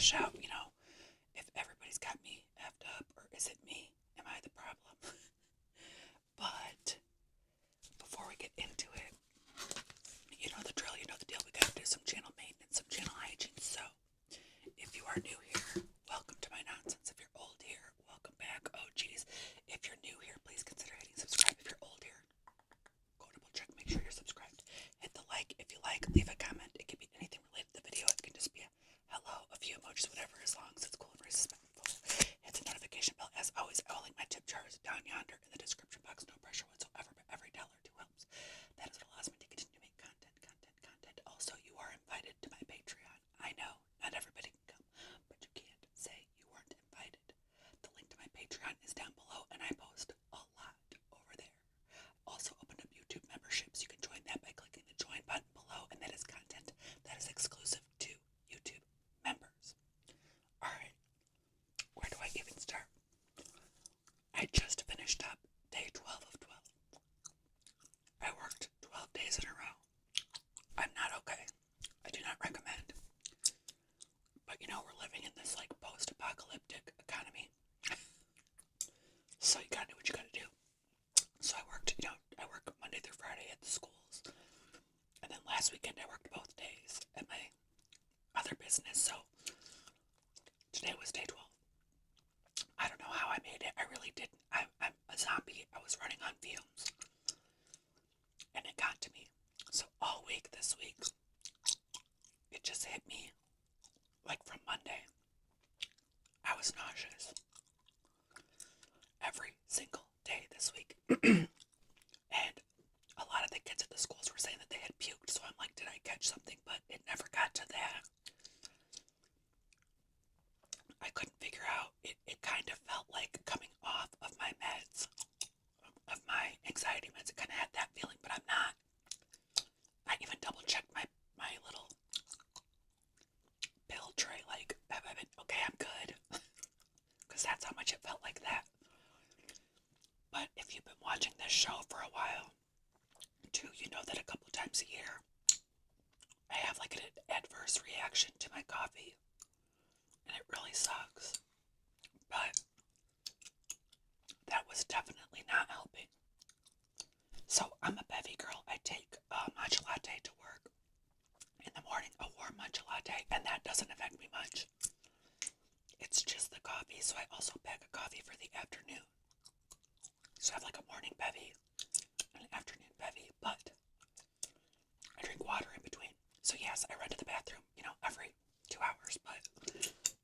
hash out, if everybody's got me effed up, or is it me? Am I the problem? But before we get into it, you know the drill, you know the deal. We gotta do some channel maintenance, some channel hygiene. So, if you are new here, welcome to my nonsense. If you're old here, welcome back. Oh, geez. If you're new here, please consider hitting subscribe. If you're old here, go double check, make sure you're subscribed. Hit the like if you like, leave a comment. It can be anything related to the video. It can just be a hello, a few emojis, whatever, as long as it's cool and respectful. Hit the notification bell. As always, I will link my tip jars down yonder in the description box. No pressure whatsoever, but every dollar or two helps. That is what allows me to continue to make content. Also, you are invited to my Patreon. I know, not everybody can come, but you can't say you weren't invited. The link to my Patreon is down below, and I post a lot over there. Also opened up YouTube memberships. You can join that by clicking the join button below, and that is content that is exclusive to YouTube members. Alright, where do I even start? I just finished up day 12 of 12. I worked 12 days in a row. I'm not okay. I do not recommend. But we're living in this post-apocalyptic economy. So you gotta do what you gotta do. So I worked, I work Monday through Friday at the schools. And then last weekend I worked both days at my other business. So today was day 12. I don't know how I made it. I really didn't. I'm a zombie. I was running on fumes. And it got to me. So all week this week, it just hit me from Monday. I was nauseous. Every single day this week. And a lot of the kids at the schools were saying that they had puked, so I'm like, did I catch something? But it never got to that. I couldn't figure out. It kind of felt like coming off of my meds, of my anxiety meds. It kind of had that feeling, but I'm not. I even double checked my little pill tray, have I been, okay, I'm good. Because that's how much it felt like that. But if you've been watching this show for a while, too, you know that a couple times a year, I have an adverse reaction to my coffee. And it really sucks. But that was definitely not helping. So I'm a bevy girl. I take a matcha latte to work in the morning, a warm matcha latte, and that doesn't affect me much. It's just the coffee, so I also pack a coffee for the afternoon. So I have a morning bevy and an afternoon bevy, but I drink water in between. So yes, I run to the bathroom, every 2 hours, but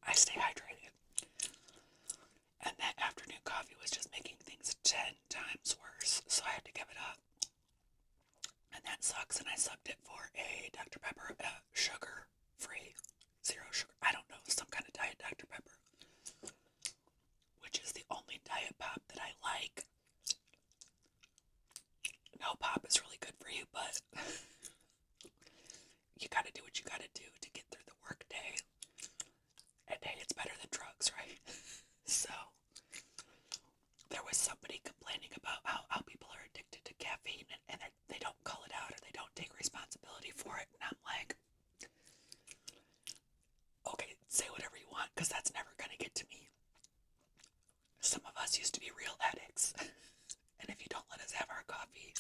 I stay hydrated. And that afternoon coffee was just making things 10 times worse, so I had to give it up. And that sucks, and I subbed it for a Dr. Pepper, sugar-free, zero sugar, I don't know, some kind of diet Dr. Pepper, which is the only diet pop that I like. No pop is really good for you, but you gotta do what you gotta do to get through the work day. And hey, it's better than drugs, right? So, there was somebody complaining about how people are addicted to caffeine and they don't call it out or they don't take responsibility for it. And I'm like, okay, say whatever you want, because that's never gonna get to me. Some of us used to be real addicts. And if you don't let us have our coffee,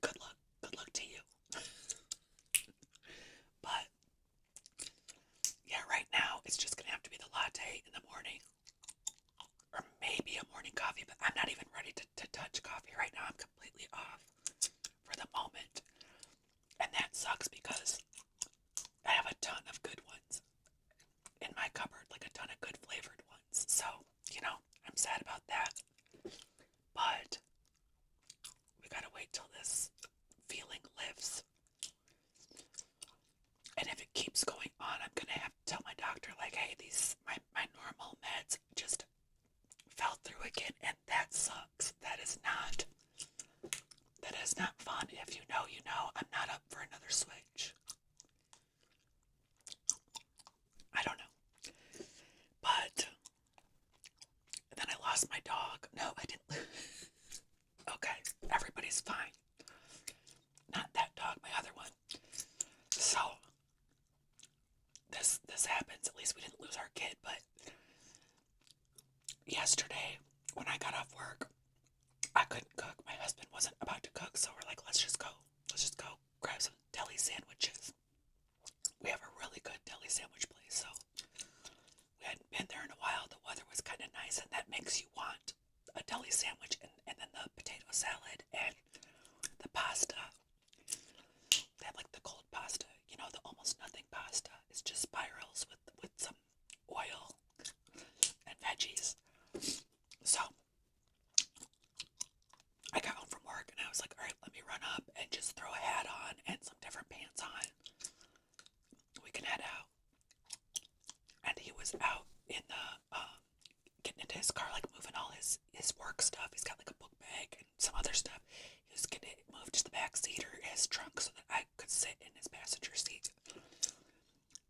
good luck to you. But yeah, right now it's just gonna have to be the latte in the morning, or maybe a morning coffee, but I'm not even ready to touch coffee right now. I'm completely off for the moment, and that sucks because I have a ton of good ones in my cupboard, a ton of good flavored ones, so I'm sad about that. But we gotta wait till this feeling lifts. And if it keeps going on, I'm gonna have to tell my doctor, hey, my normal meds just fell through again, and that sucks. That is not fun. If you know, you know. I'm not up for another switch. I don't know. But then I lost my dog. No, I didn't. Okay, everybody's fine. Not that dog, my other one. So this happened. happens. At least we didn't lose our kid. But yesterday, when I got off work, I couldn't cook. My husband wasn't about to cook, so we're like, let's just go grab some deli sandwiches. We have a really good deli sandwich place, so we hadn't been there in a while. The weather was kind of nice, and that makes you want a deli sandwich, and then the potato salad and the pasta. They have like the cold pasta, you know, the almost nothing pasta. It's just spirals with some oil and veggies. So I got home from work and I was like, all right, let me run up and just throw a hat on and some different pants on. We can head out. And he was out in the, getting into his car, like moving all his work stuff. He's got like a book bag and some other stuff. He was getting it moved to the back seat or his trunk so that I could sit in his passenger seat.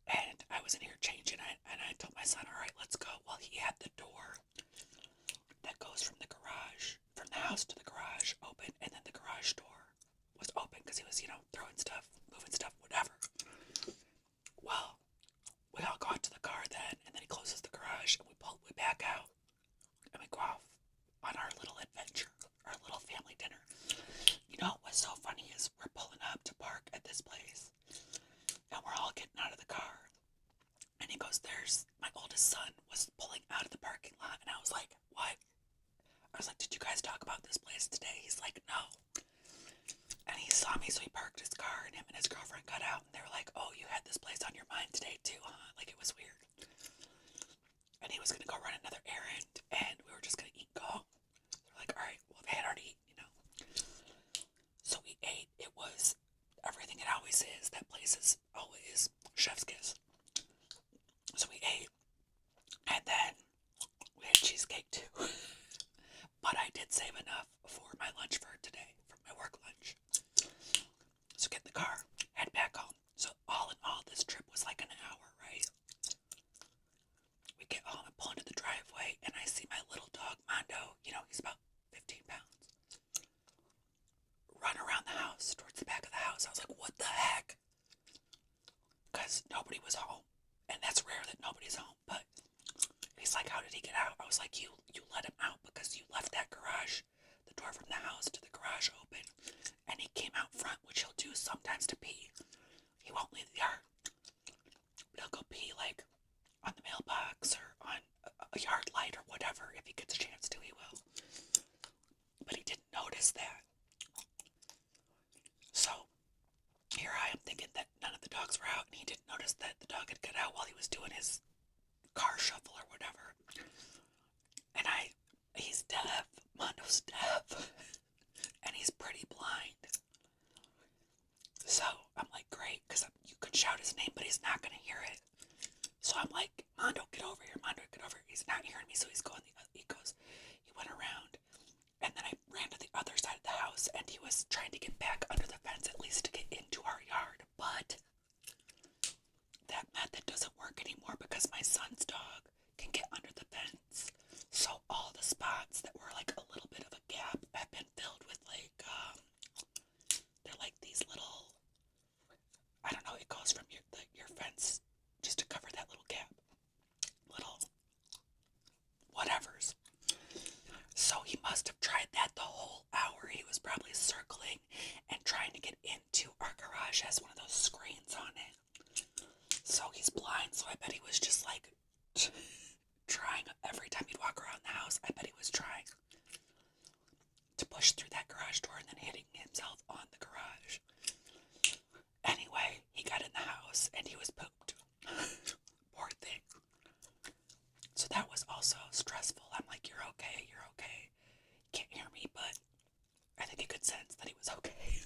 And I was in here changing, and I told my son, all right, let's go. Well, he had the door that goes from the garage, from the house to the garage open, and then the garage door was open because he was, you know, throwing stuff, moving stuff, whatever. Well, we all go out to the car then, and then he closes the garage, and we back out, and we go off on our little adventure, our little family dinner. You know what was so funny is we're pulling up to park at this place, and we're all getting out of the car, and he goes, there's, my oldest son was pulling out of the parking lot, and I was like, what? I was like, did you guys talk about this place today? He's like, no. And he saw me, so he parked his car, and him and his girlfriend got out, and they were like, oh, you had this place on your mind today too, huh? Like, it was weird. And he was going to go run another errand, and we were just going to eat and go home. So we're like, all right, well, they had already eaten, you know. So we ate. It was everything it always is. That place is always chef's kiss. So we ate, and then we had cheesecake too. But I did save enough for my lunch for today, for my work lunch. So get in the car, head back home. So all in all, this trip was like an hour, right? We get home and pull into the driveway, and I see my little dog, Mondo, you know, he's about 15 pounds, run around the house, towards the back of the house. I was like, what the heck? Because nobody was home. And that's rare that nobody's home, but he's like, how did he get out? I was like, you let him out because you left that garage, the door from the house to the garage open, and he came out front, which he'll do sometimes to pee. He won't leave the yard, but he'll go pee like on the mailbox or on a yard light or whatever. If he gets a chance to, he will. But he didn't notice that. So here I am thinking that none of the dogs were out, and he didn't notice that the dog had got out while he was doing his car shuffle or whatever. And he's deaf. Mondo's deaf. And he's pretty blind. So I'm like, great, because you could shout his name, but he's not going to hear it. So I'm like, Mondo, get over here. Mondo, get over here. He's not hearing me, so he went around. And then I ran to the other side of the house, and he was trying to get back under the fence, at least to get into our yard. But that method doesn't work anymore because my son's dog can get under the fence. So all the spots that were like a little bit of a gap have been filled with like, they're like these little, I don't know, it goes from your fence just to cover that little gap. Little whatevers. So he must have tried that the whole hour. He was probably circling and trying to get into our garage. Has one of those screens on it. So he's blind, so I bet he was just like trying every time he'd walk around the house. I bet he was trying to push through that garage door and then hitting himself on the garage. Anyway, he got in the house and he was pooped. Poor thing. So that was also stressful. I'm like, you're okay, you're okay. Can't hear me, but I think he could sense that he was okay.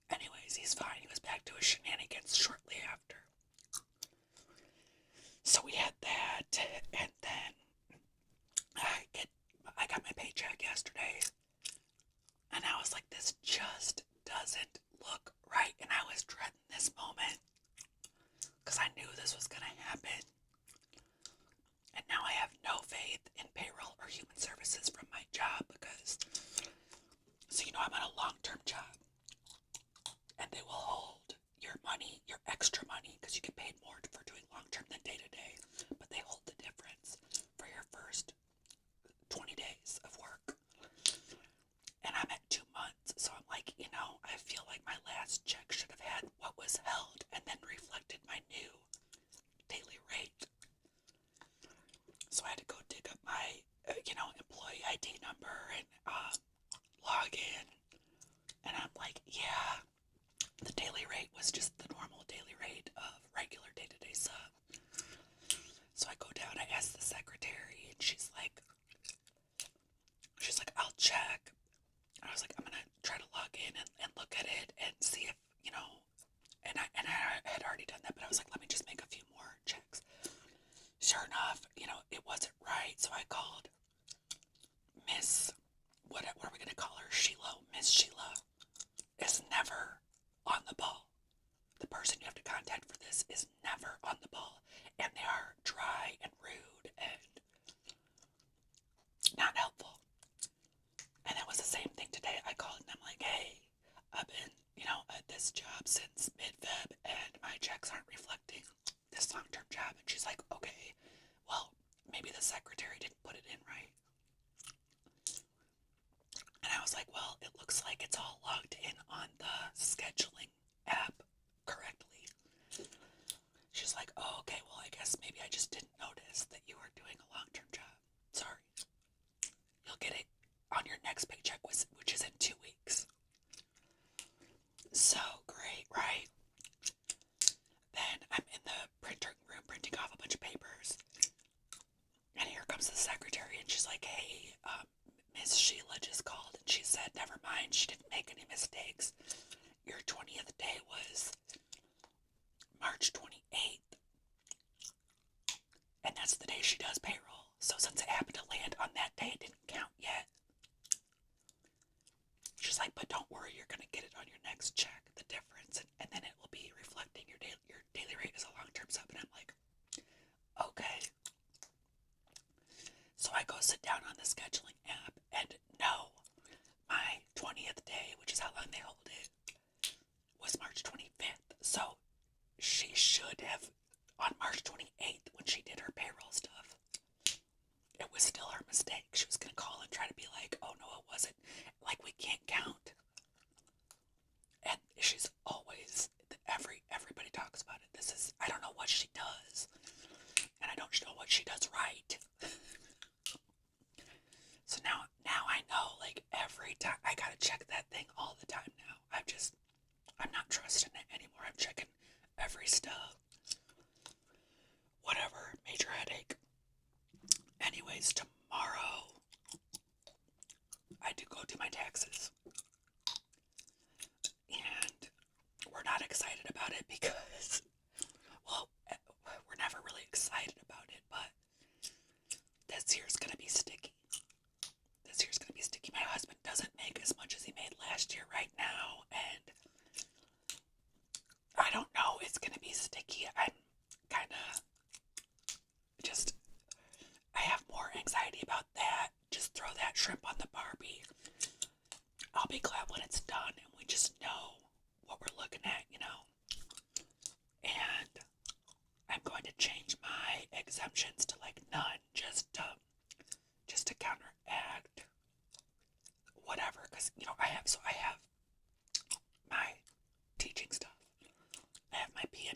Anyways, he's fine. He was back to his shenanigans shortly after. So we had that, and then I got my paycheck yesterday, and I was like, this just doesn't look right, and I was dreading this moment, because I knew this was going to happen, and now I have no faith in payroll or human services from my job, because, so you know, I'm on a long-term job, and they will hold your money, your extra money, because you get paid more for doing long long-term than day-to-day, but they hold the difference for your first 20 days of work. And I'm at 2 months, so I'm like, I feel like my last check should have had what was held and then reflected my new daily rate. So I had to go dig up my, employee ID number and log in. And I'm like, yeah, the daily rate was just the normal daily rate of regular day-to-day sub. So I go down, I ask the secretary, and she's like, I'll check. I was like, I'm gonna try to log in and look at it and see if, and I had already done that, but I was like, let me just make a few more checks. Sure enough, it wasn't right, so I called Miss, what are we gonna call her? Sheila. Miss Sheila is never on the ball. The person you have to contact for this is never on the ball, and they are dry and rude and not helpful. And it was the same thing today. I called and I'm like, hey, I've been, at this job since mid-Feb and my checks aren't reflecting this long-term job. And she's like, okay, well, maybe the secretary didn't put it in right. And I was like, well, it looks like it's all logged in on the scheduling app correctly. She's like, oh, okay, well, I guess maybe I just didn't notice that you were doing a long-term job. Sorry. You'll get it on your next paycheck, which is in 2 weeks. So great, right? Then I'm in the printer room printing off a bunch of papers. And here comes the secretary, and she's like, hey, Miss Sheila just called, and she said, never mind, she didn't make any mistakes. Your 20th day was March 28th. And that's the day she does payroll. So since it happened to land on that day, it didn't count yet. She's like, but don't worry, you're going to get it on your next check, the difference, and then it will be reflecting your daily rate as a long-term sub. And I'm like, okay. So I go sit down on the scheduling app, and no, my 20th day, which is how long they hold it, was March 25th. So she should have, on March 28th, when she did her payroll stuff, it was still her mistake. She was going to call and try to be like, oh no, it wasn't. Like, we can't count. And she's always, everybody talks about it. I don't know what she does. And I don't know what she does right. So now I know, like, every time, I gotta check that thing all the time now. I'm not trusting it anymore. I'm checking every step. Whatever, major headache. Anyways, tomorrow, I do go do my taxes. And we're not excited about it because, well, we're never really excited about it, but this year's gonna be sticky. This year's gonna be sticky. My husband doesn't make as much as he made last year right now, and I don't know, it's gonna be sticky. I'm kinda I have more anxiety about that. Just throw that shrimp on the Barbie. I'll be glad when it's done and we just know what we're looking at, And I'm going to change my exemptions to like none, just to counteract whatever, because I have my teaching stuff. I have my PM